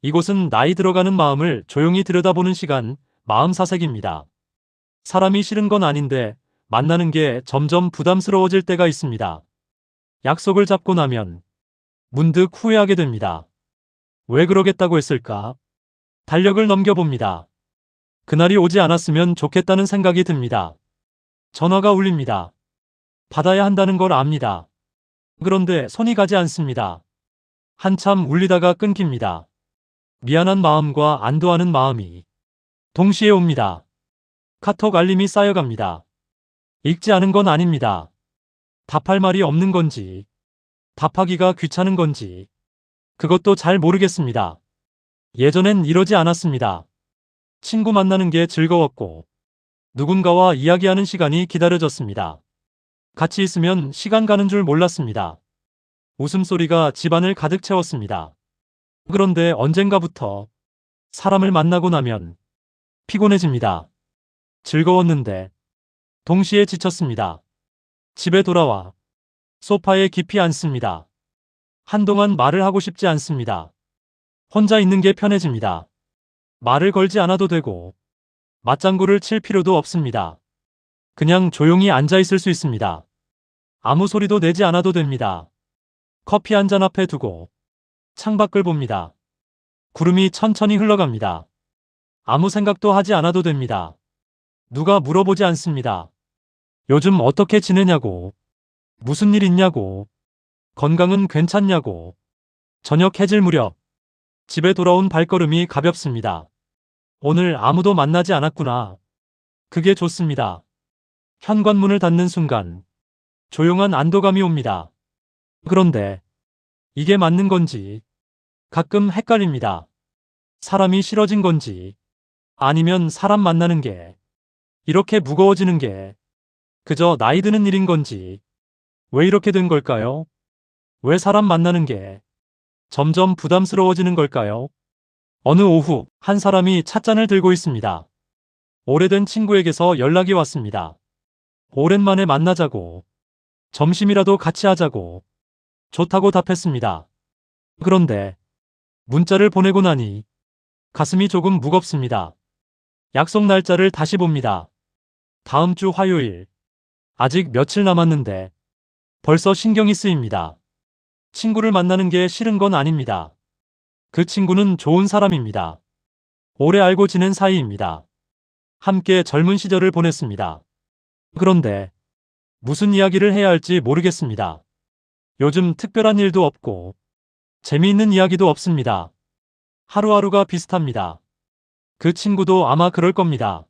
이곳은 나이 들어가는 마음을 조용히 들여다보는 시간, 마음 사색입니다. 사람이 싫은 건 아닌데 만나는 게 점점 부담스러워질 때가 있습니다. 약속을 잡고 나면 문득 후회하게 됩니다. 왜 그러겠다고 했을까? 달력을 넘겨봅니다. 그날이 오지 않았으면 좋겠다는 생각이 듭니다. 전화가 울립니다. 받아야 한다는 걸 압니다. 그런데 손이 가지 않습니다. 한참 울리다가 끊깁니다. 미안한 마음과 안도하는 마음이 동시에 옵니다. 카톡 알림이 쌓여갑니다. 읽지 않은 건 아닙니다. 답할 말이 없는 건지, 답하기가 귀찮은 건지, 그것도 잘 모르겠습니다. 예전엔 이러지 않았습니다. 친구 만나는 게 즐거웠고, 누군가와 이야기하는 시간이 기다려졌습니다. 같이 있으면 시간 가는 줄 몰랐습니다. 웃음소리가 집안을 가득 채웠습니다. 그런데 언젠가부터 사람을 만나고 나면 피곤해집니다. 즐거웠는데 동시에 지쳤습니다. 집에 돌아와 소파에 깊이 앉습니다. 한동안 말을 하고 싶지 않습니다. 혼자 있는 게 편해집니다. 말을 걸지 않아도 되고 맞장구를 칠 필요도 없습니다. 그냥 조용히 앉아 있을 수 있습니다. 아무 소리도 내지 않아도 됩니다. 커피 한 잔 앞에 두고 창밖을 봅니다. 구름이 천천히 흘러갑니다. 아무 생각도 하지 않아도 됩니다. 누가 물어보지 않습니다. 요즘 어떻게 지내냐고, 무슨 일 있냐고, 건강은 괜찮냐고. 저녁 해질 무렵 집에 돌아온 발걸음이 가볍습니다. 오늘 아무도 만나지 않았구나. 그게 좋습니다. 현관문을 닫는 순간 조용한 안도감이 옵니다. 그런데 이게 맞는 건지 가끔 헷갈립니다. 사람이 싫어진 건지 아니면 사람 만나는 게 이렇게 무거워지는 게 그저 나이 드는 일인 건지 왜 이렇게 된 걸까요? 왜 사람 만나는 게 점점 부담스러워지는 걸까요? 어느 오후 한 사람이 찻잔을 들고 있습니다. 오래된 친구에게서 연락이 왔습니다. 오랜만에 만나자고, 점심이라도 같이 하자고, 좋다고 답했습니다. 그런데 문자를 보내고 나니 가슴이 조금 무겁습니다. 약속 날짜를 다시 봅니다. 다음 주 화요일. 아직 며칠 남았는데 벌써 신경이 쓰입니다. 친구를 만나는 게 싫은 건 아닙니다. 그 친구는 좋은 사람입니다. 오래 알고 지낸 사이입니다. 함께 젊은 시절을 보냈습니다. 그런데 무슨 이야기를 해야 할지 모르겠습니다. 요즘 특별한 일도 없고 재미있는 이야기도 없습니다. 하루하루가 비슷합니다. 그 친구도 아마 그럴 겁니다.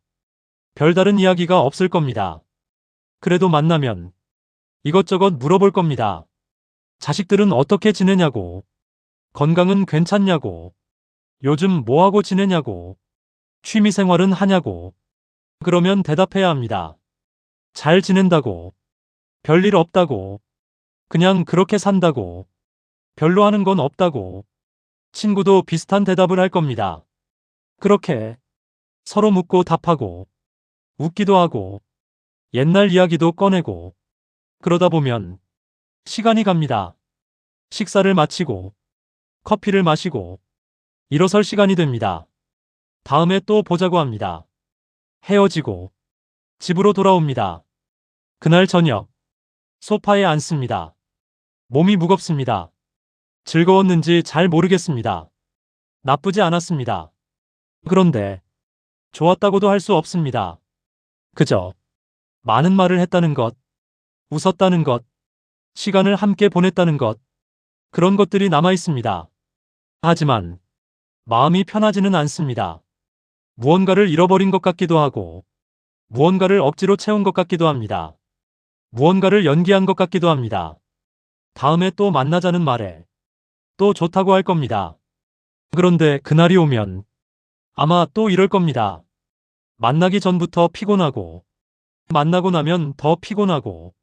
별다른 이야기가 없을 겁니다. 그래도 만나면 이것저것 물어볼 겁니다. 자식들은 어떻게 지내냐고, 건강은 괜찮냐고, 요즘 뭐하고 지내냐고, 취미생활은 하냐고. 그러면 대답해야 합니다. 잘 지낸다고, 별일 없다고, 그냥 그렇게 산다고, 별로 하는 건 없다고. 친구도 비슷한 대답을 할 겁니다. 그렇게 서로 묻고 답하고, 웃기도 하고, 옛날 이야기도 꺼내고, 그러다 보면 시간이 갑니다. 식사를 마치고, 커피를 마시고, 일어설 시간이 됩니다. 다음에 또 보자고 합니다. 헤어지고, 집으로 돌아옵니다. 그날 저녁, 소파에 앉습니다. 몸이 무겁습니다. 즐거웠는지 잘 모르겠습니다. 나쁘지 않았습니다. 그런데 좋았다고도 할 수 없습니다. 그저 많은 말을 했다는 것, 웃었다는 것, 시간을 함께 보냈다는 것, 그런 것들이 남아 있습니다. 하지만 마음이 편하지는 않습니다. 무언가를 잃어버린 것 같기도 하고, 무언가를 억지로 채운 것 같기도 합니다. 무언가를 연기한 것 같기도 합니다. 다음에 또 만나자는 말에 또 좋다고 할 겁니다. 그런데 그날이 오면 아마 또 이럴 겁니다. 만나기 전부터 피곤하고, 만나고 나면 더 피곤하고.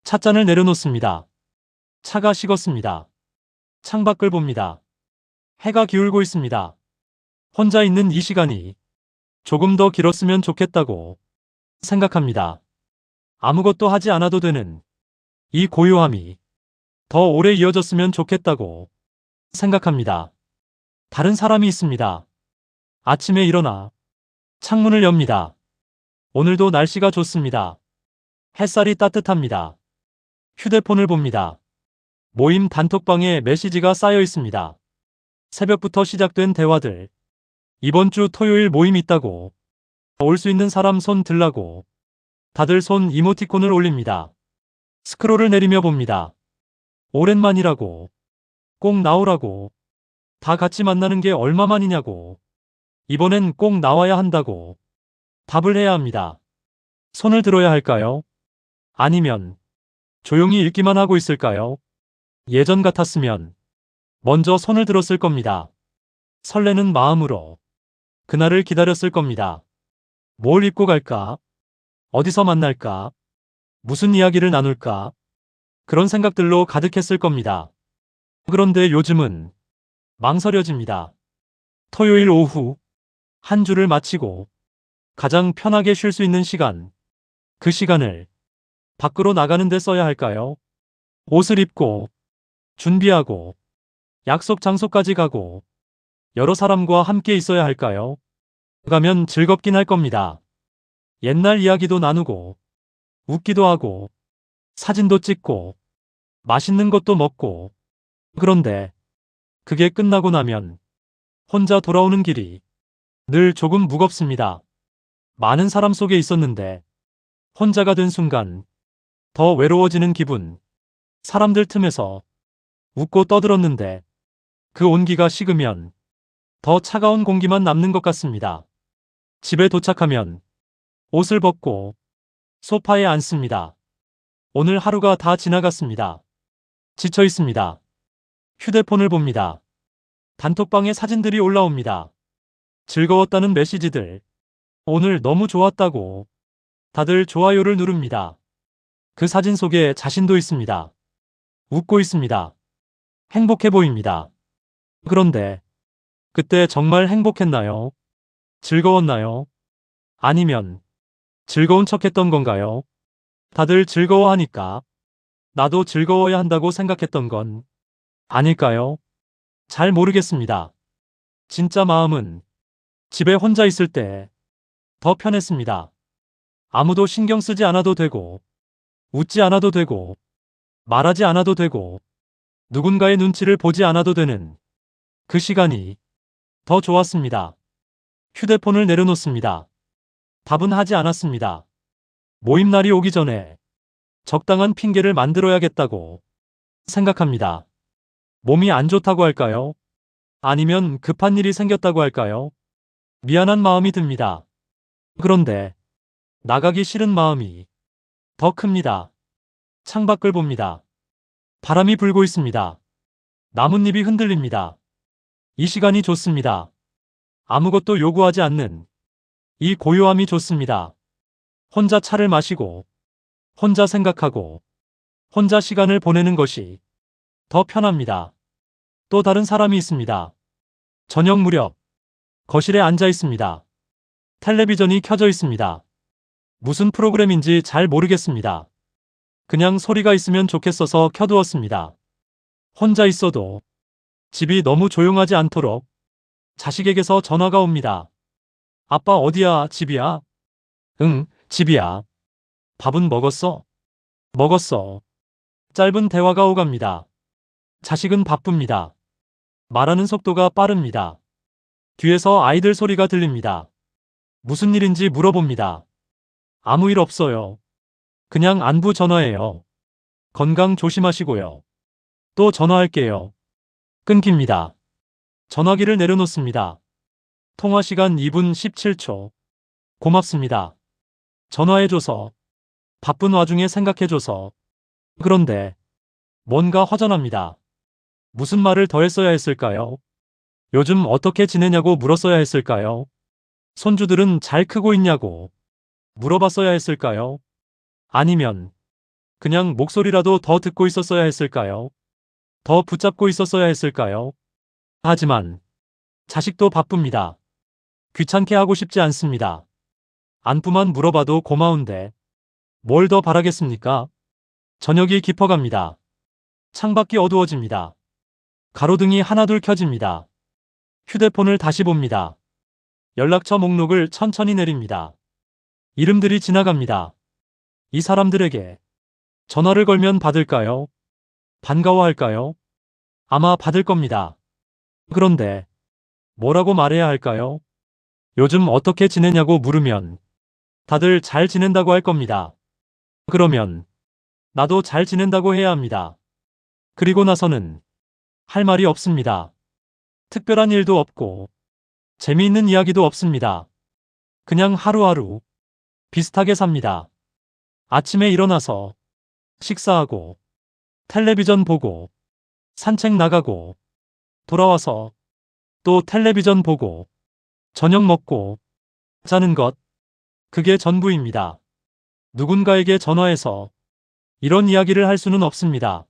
찻잔을 내려놓습니다. 차가 식었습니다. 창밖을 봅니다. 해가 기울고 있습니다. 혼자 있는 이 시간이 조금 더 길었으면 좋겠다고 생각합니다. 아무것도 하지 않아도 되는 이 고요함이 더 오래 이어졌으면 좋겠다고 생각합니다. 다른 사람이 있습니다. 아침에 일어나 창문을 엽니다. 오늘도 날씨가 좋습니다. 햇살이 따뜻합니다. 휴대폰을 봅니다. 모임 단톡방에 메시지가 쌓여 있습니다. 새벽부터 시작된 대화들. 이번 주 토요일 모임 있다고. 올 수 있는 사람 손 들라고. 다들 손 이모티콘을 올립니다. 스크롤을 내리며 봅니다. 오랜만이라고. 꼭 나오라고. 다 같이 만나는 게 얼마만이냐고. 이번엔 꼭 나와야 한다고. 답을 해야 합니다. 손을 들어야 할까요? 아니면 조용히 읽기만 하고 있을까요? 예전 같았으면 먼저 손을 들었을 겁니다. 설레는 마음으로 그날을 기다렸을 겁니다. 뭘 입고 갈까? 어디서 만날까? 무슨 이야기를 나눌까? 그런 생각들로 가득했을 겁니다. 그런데 요즘은 망설여집니다. 토요일 오후 한 주를 마치고 가장 편하게 쉴 수 있는 시간, 그 시간을 밖으로 나가는 데 써야 할까요? 옷을 입고 준비하고 약속 장소까지 가고 여러 사람과 함께 있어야 할까요? 가면 즐겁긴 할 겁니다. 옛날 이야기도 나누고 웃기도 하고 사진도 찍고 맛있는 것도 먹고. 그런데 그게 끝나고 나면 혼자 돌아오는 길이 늘 조금 무겁습니다. 많은 사람 속에 있었는데 혼자가 된 순간 더 외로워지는 기분. 사람들 틈에서 웃고 떠들었는데 그 온기가 식으면 더 차가운 공기만 남는 것 같습니다. 집에 도착하면 옷을 벗고 소파에 앉습니다. 오늘 하루가 다 지나갔습니다. 지쳐 있습니다. 휴대폰을 봅니다. 단톡방에 사진들이 올라옵니다. 즐거웠다는 메시지들. 오늘 너무 좋았다고. 다들 좋아요를 누릅니다. 그 사진 속에 자신도 있습니다. 웃고 있습니다. 행복해 보입니다. 그런데 그때 정말 행복했나요? 즐거웠나요? 아니면 즐거운 척했던 건가요? 다들 즐거워하니까 나도 즐거워야 한다고 생각했던 건 아닐까요? 잘 모르겠습니다. 진짜 마음은 집에 혼자 있을 때 더 편했습니다. 아무도 신경 쓰지 않아도 되고, 웃지 않아도 되고, 말하지 않아도 되고, 누군가의 눈치를 보지 않아도 되는 그 시간이 더 좋았습니다. 휴대폰을 내려놓습니다. 답은 하지 않았습니다. 모임 날이 오기 전에 적당한 핑계를 만들어야겠다고 생각합니다. 몸이 안 좋다고 할까요? 아니면 급한 일이 생겼다고 할까요? 미안한 마음이 듭니다. 그런데 나가기 싫은 마음이 더 큽니다. 창밖을 봅니다. 바람이 불고 있습니다. 나뭇잎이 흔들립니다. 이 시간이 좋습니다. 아무것도 요구하지 않는 이 고요함이 좋습니다. 혼자 차를 마시고, 혼자 생각하고, 혼자 시간을 보내는 것이 더 편합니다. 또 다른 사람이 있습니다. 저녁 무렵 거실에 앉아 있습니다. 텔레비전이 켜져 있습니다. 무슨 프로그램인지 잘 모르겠습니다. 그냥 소리가 있으면 좋겠어서 켜두었습니다. 혼자 있어도 집이 너무 조용하지 않도록 자식에게서 전화가 옵니다. 아빠 어디야? 집이야? 응, 집이야. 밥은 먹었어? 먹었어. 짧은 대화가 오갑니다. 자식은 바쁩니다. 말하는 속도가 빠릅니다. 뒤에서 아이들 소리가 들립니다. 무슨 일인지 물어봅니다. 아무 일 없어요. 그냥 안부 전화예요. 건강 조심하시고요. 또 전화할게요. 끊깁니다. 전화기를 내려놓습니다. 통화 시간 2분 17초. 고맙습니다. 전화해줘서. 바쁜 와중에 생각해줘서. 그런데 뭔가 허전합니다. 무슨 말을 더 했어야 했을까요? 요즘 어떻게 지내냐고 물었어야 했을까요? 손주들은 잘 크고 있냐고 물어봤어야 했을까요? 아니면 그냥 목소리라도 더 듣고 있었어야 했을까요? 더 붙잡고 있었어야 했을까요? 하지만 자식도 바쁩니다. 귀찮게 하고 싶지 않습니다. 안부만 물어봐도 고마운데 뭘 더 바라겠습니까? 저녁이 깊어갑니다. 창밖이 어두워집니다. 가로등이 하나둘 켜집니다. 휴대폰을 다시 봅니다. 연락처 목록을 천천히 내립니다. 이름들이 지나갑니다. 이 사람들에게 전화를 걸면 받을까요? 반가워할까요? 아마 받을 겁니다. 그런데 뭐라고 말해야 할까요? 요즘 어떻게 지내냐고 물으면 다들 잘 지낸다고 할 겁니다. 그러면 나도 잘 지낸다고 해야 합니다. 그리고 나서는 할 말이 없습니다. 특별한 일도 없고 재미있는 이야기도 없습니다. 그냥 하루하루 비슷하게 삽니다. 아침에 일어나서 식사하고 텔레비전 보고 산책 나가고 돌아와서 또 텔레비전 보고 저녁 먹고 자는 것, 그게 전부입니다. 누군가에게 전화해서 이런 이야기를 할 수는 없습니다.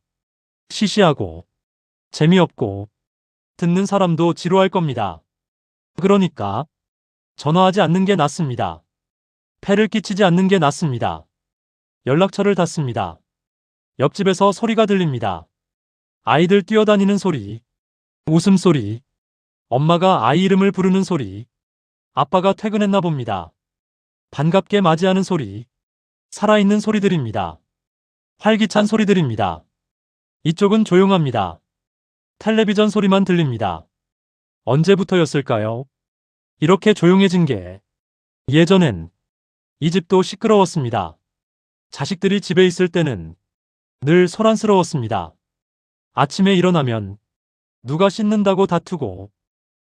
시시하고 재미없고 듣는 사람도 지루할 겁니다. 그러니까 전화하지 않는 게 낫습니다. 폐를 끼치지 않는 게 낫습니다. 연락처를 닫습니다. 옆집에서 소리가 들립니다. 아이들 뛰어다니는 소리, 웃음소리, 엄마가 아이 이름을 부르는 소리, 아빠가 퇴근했나 봅니다. 반갑게 맞이하는 소리, 살아있는 소리들입니다. 활기찬 소리들입니다. 이쪽은 조용합니다. 텔레비전 소리만 들립니다. 언제부터였을까요? 이렇게 조용해진 게. 예전엔 이 집도 시끄러웠습니다. 자식들이 집에 있을 때는 늘 소란스러웠습니다. 아침에 일어나면 누가 씻는다고 다투고,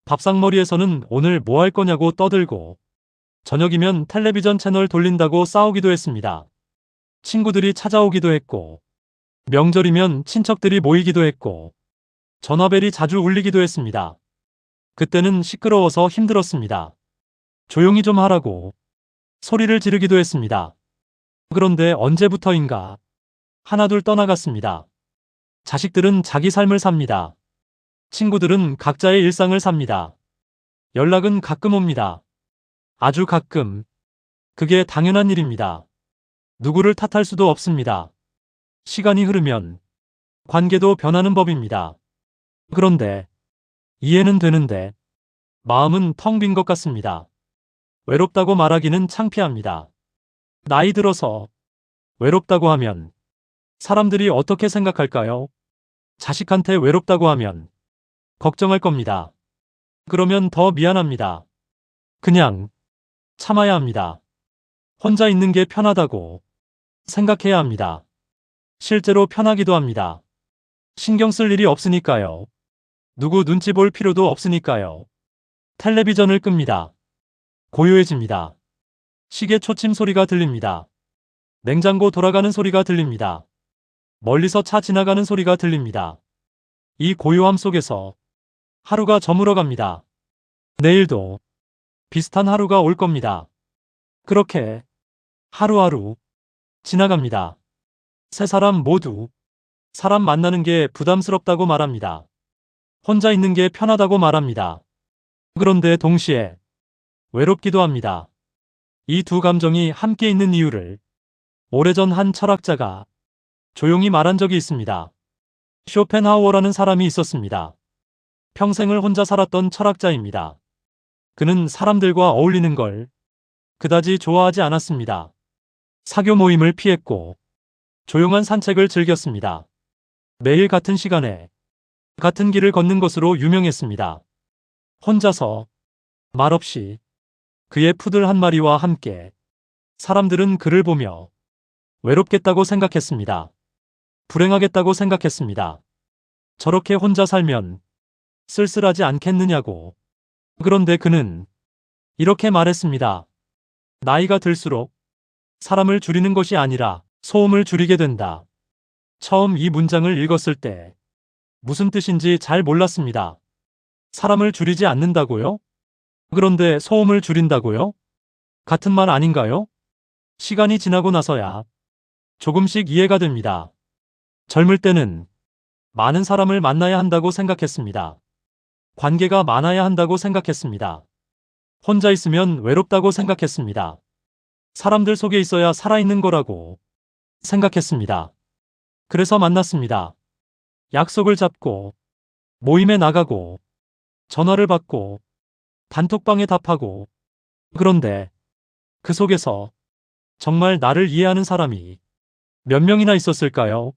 밥상머리에서는 오늘 뭐 할 거냐고 떠들고, 저녁이면 텔레비전 채널 돌린다고 싸우기도 했습니다. 친구들이 찾아오기도 했고, 명절이면 친척들이 모이기도 했고, 전화벨이 자주 울리기도 했습니다. 그때는 시끄러워서 힘들었습니다. 조용히 좀 하라고 소리를 지르기도 했습니다. 그런데 언제부터인가 하나둘 떠나갔습니다. 자식들은 자기 삶을 삽니다. 친구들은 각자의 일상을 삽니다. 연락은 가끔 옵니다. 아주 가끔. 그게 당연한 일입니다. 누구를 탓할 수도 없습니다. 시간이 흐르면 관계도 변하는 법입니다. 그런데 이해는 되는데 마음은 텅 빈 것 같습니다. 외롭다고 말하기는 창피합니다. 나이 들어서 외롭다고 하면 사람들이 어떻게 생각할까요? 자식한테 외롭다고 하면 걱정할 겁니다. 그러면 더 미안합니다. 그냥 참아야 합니다. 혼자 있는 게 편하다고 생각해야 합니다. 실제로 편하기도 합니다. 신경 쓸 일이 없으니까요. 누구 눈치 볼 필요도 없으니까요. 텔레비전을 끕니다. 고요해집니다. 시계 초침 소리가 들립니다. 냉장고 돌아가는 소리가 들립니다. 멀리서 차 지나가는 소리가 들립니다. 이 고요함 속에서 하루가 저물어갑니다. 내일도 비슷한 하루가 올 겁니다. 그렇게 하루하루 지나갑니다. 세 사람 모두 사람 만나는 게 부담스럽다고 말합니다. 혼자 있는 게 편하다고 말합니다. 그런데 동시에 외롭기도 합니다. 이 두 감정이 함께 있는 이유를 오래전 한 철학자가 조용히 말한 적이 있습니다. 쇼펜하우어라는 사람이 있었습니다. 평생을 혼자 살았던 철학자입니다. 그는 사람들과 어울리는 걸 그다지 좋아하지 않았습니다. 사교 모임을 피했고 조용한 산책을 즐겼습니다. 매일 같은 시간에 같은 길을 걷는 것으로 유명했습니다. 혼자서 말없이 그의 푸들 한 마리와 함께 사람들은 그를 보며 외롭겠다고 생각했습니다. 불행하겠다고 생각했습니다. 저렇게 혼자 살면 쓸쓸하지 않겠느냐고. 그런데 그는 이렇게 말했습니다. 나이가 들수록 사람을 줄이는 것이 아니라 소음을 줄이게 된다. 처음 이 문장을 읽었을 때 무슨 뜻인지 잘 몰랐습니다. 사람을 줄이지 않는다고요? 그런데 소음을 줄인다고요? 같은 말 아닌가요? 시간이 지나고 나서야 조금씩 이해가 됩니다. 젊을 때는 많은 사람을 만나야 한다고 생각했습니다. 관계가 많아야 한다고 생각했습니다. 혼자 있으면 외롭다고 생각했습니다. 사람들 속에 있어야 살아있는 거라고 생각했습니다. 그래서 만났습니다. 약속을 잡고 모임에 나가고 전화를 받고 단톡방에 답하고. 그런데 그 속에서 정말 나를 이해하는 사람이 몇 명이나 있었을까요?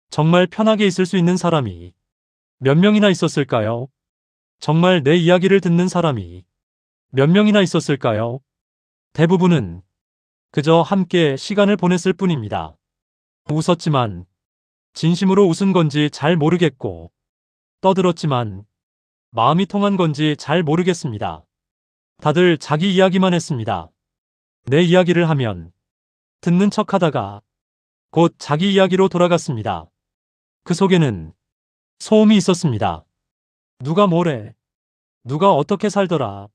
정말 편하게 있을 수 있는 사람이 몇 명이나 있었을까요? 정말 내 이야기를 듣는 사람이 몇 명이나 있었을까요? 대부분은 그저 함께 시간을 보냈을 뿐입니다. 웃었지만 진심으로 웃은 건지 잘 모르겠고, 떠들었지만 마음이 통한 건지 잘 모르겠습니다. 다들 자기 이야기만 했습니다. 내 이야기를 하면 듣는 척 하다가 곧 자기 이야기로 돌아갔습니다. 그 속에는 소음이 있었습니다. 누가 뭐래? 누가 어떻게 살더라?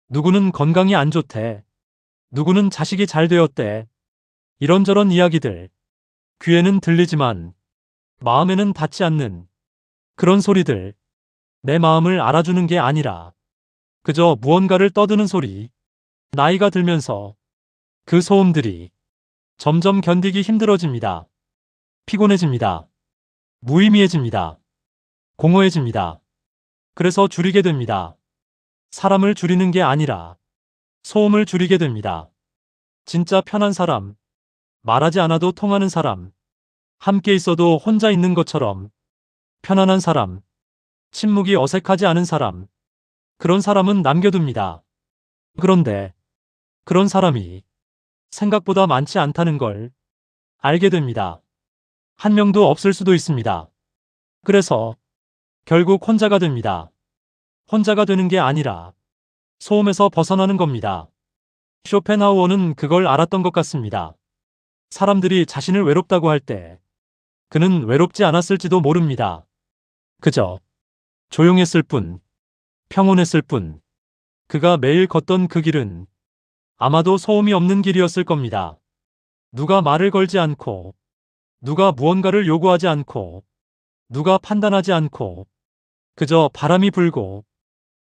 누구는 건강이 안 좋대. 누구는 자식이 잘 되었대. 이런저런 이야기들. 귀에는 들리지만 마음에는 닿지 않는 그런 소리들. 내 마음을 알아주는 게 아니라 그저 무언가를 떠드는 소리. 나이가 들면서 그 소음들이 점점 견디기 힘들어집니다. 피곤해집니다. 무의미해집니다. 공허해집니다. 그래서 줄이게 됩니다. 사람을 줄이는 게 아니라 소음을 줄이게 됩니다. 진짜 편한 사람, 말하지 않아도 통하는 사람, 함께 있어도 혼자 있는 것처럼 편안한 사람, 침묵이 어색하지 않은 사람, 그런 사람은 남겨둡니다. 그런데 그런 사람이 생각보다 많지 않다는 걸 알게 됩니다. 한 명도 없을 수도 있습니다. 그래서 결국 혼자가 됩니다. 혼자가 되는 게 아니라 소음에서 벗어나는 겁니다. 쇼펜하우어는 그걸 알았던 것 같습니다. 사람들이 자신을 외롭다고 할 때 그는 외롭지 않았을지도 모릅니다. 그저 조용했을 뿐, 평온했을 뿐. 그가 매일 걷던 그 길은 아마도 소음이 없는 길이었을 겁니다. 누가 말을 걸지 않고, 누가 무언가를 요구하지 않고, 누가 판단하지 않고, 그저 바람이 불고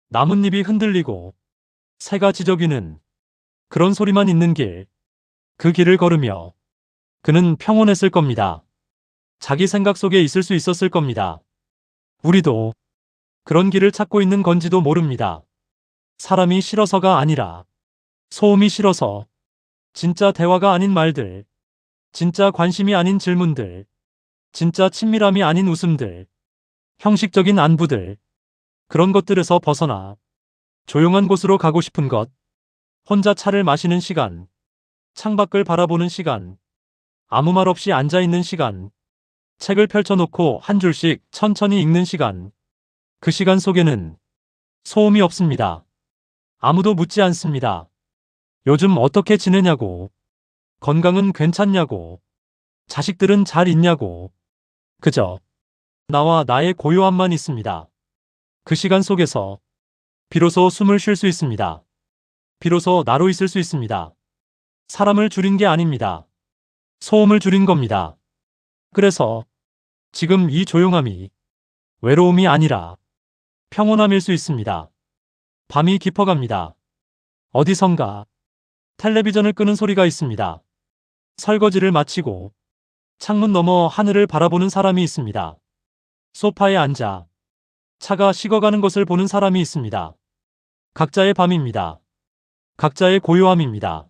나뭇잎이 흔들리고 새가 지저귀는 그런 소리만 있는 길. 그 길을 걸으며 그는 평온했을 겁니다. 자기 생각 속에 있을 수 있었을 겁니다. 우리도 그런 길을 찾고 있는 건지도 모릅니다. 사람이 싫어서가 아니라 소음이 싫어서. 진짜 대화가 아닌 말들, 진짜 관심이 아닌 질문들, 진짜 친밀함이 아닌 웃음들, 형식적인 안부들, 그런 것들에서 벗어나 조용한 곳으로 가고 싶은 것. 혼자 차를 마시는 시간, 창밖을 바라보는 시간, 아무 말 없이 앉아있는 시간, 책을 펼쳐놓고 한 줄씩 천천히 읽는 시간. 그 시간 속에는 소음이 없습니다. 아무도 묻지 않습니다. 요즘 어떻게 지내냐고, 건강은 괜찮냐고, 자식들은 잘 있냐고. 그저 나와 나의 고요함만 있습니다. 그 시간 속에서 비로소 숨을 쉴 수 있습니다. 비로소 나로 있을 수 있습니다. 사람을 줄인 게 아닙니다. 소음을 줄인 겁니다. 그래서 지금 이 조용함이 외로움이 아니라 평온함일 수 있습니다. 밤이 깊어갑니다. 어디선가 텔레비전을 끄는 소리가 있습니다. 설거지를 마치고 창문 너머 하늘을 바라보는 사람이 있습니다. 소파에 앉아 차가 식어가는 것을 보는 사람이 있습니다. 각자의 밤입니다. 각자의 고요함입니다.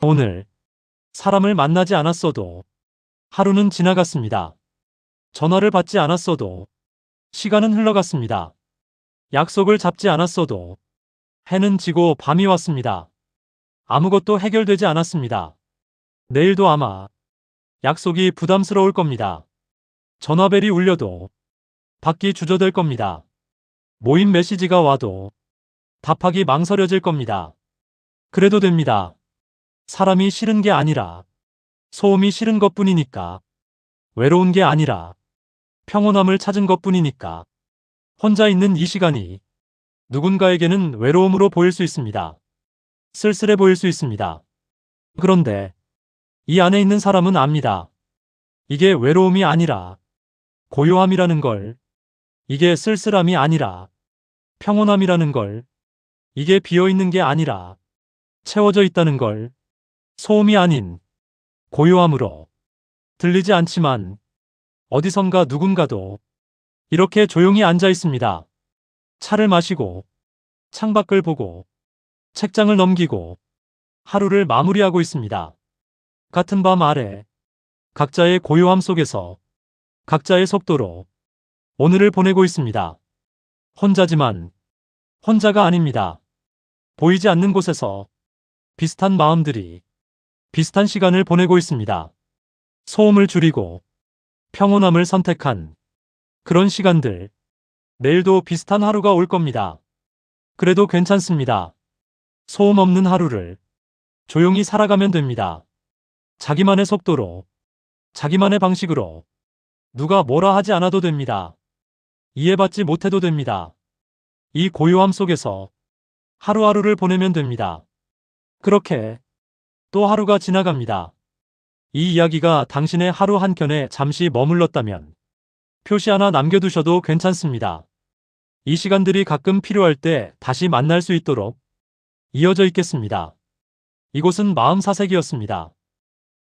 오늘 사람을 만나지 않았어도 하루는 지나갔습니다. 전화를 받지 않았어도 시간은 흘러갔습니다. 약속을 잡지 않았어도 해는 지고 밤이 왔습니다. 아무것도 해결되지 않았습니다. 내일도 아마 약속이 부담스러울 겁니다. 전화벨이 울려도 받기 주저될 겁니다. 모임 메시지가 와도 답하기 망설여질 겁니다. 그래도 됩니다. 사람이 싫은 게 아니라 소음이 싫은 것뿐이니까. 외로운 게 아니라 평온함을 찾은 것뿐이니까. 혼자 있는 이 시간이 누군가에게는 외로움으로 보일 수 있습니다. 쓸쓸해 보일 수 있습니다. 그런데 이 안에 있는 사람은 압니다. 이게 외로움이 아니라 고요함이라는 걸. 이게 쓸쓸함이 아니라 평온함이라는 걸. 이게 비어있는 게 아니라 채워져 있다는 걸. 소음이 아닌 고요함으로. 들리지 않지만 어디선가 누군가도 이렇게 조용히 앉아 있습니다. 차를 마시고 창밖을 보고 책장을 넘기고 하루를 마무리하고 있습니다. 같은 밤 아래 각자의 고요함 속에서 각자의 속도로 오늘을 보내고 있습니다. 혼자지만 혼자가 아닙니다. 보이지 않는 곳에서 비슷한 마음들이 비슷한 시간을 보내고 있습니다. 소음을 줄이고 평온함을 선택한 그런 시간들. 내일도 비슷한 하루가 올 겁니다. 그래도 괜찮습니다. 소음 없는 하루를 조용히 살아가면 됩니다. 자기만의 속도로, 자기만의 방식으로. 누가 뭐라 하지 않아도 됩니다. 이해받지 못해도 됩니다. 이 고요함 속에서 하루하루를 보내면 됩니다. 그렇게 또 하루가 지나갑니다. 이 이야기가 당신의 하루 한켠에 잠시 머물렀다면 표시 하나 남겨두셔도 괜찮습니다. 이 시간들이 가끔 필요할 때 다시 만날 수 있도록 이어져 있겠습니다. 이곳은 마음사색이었습니다.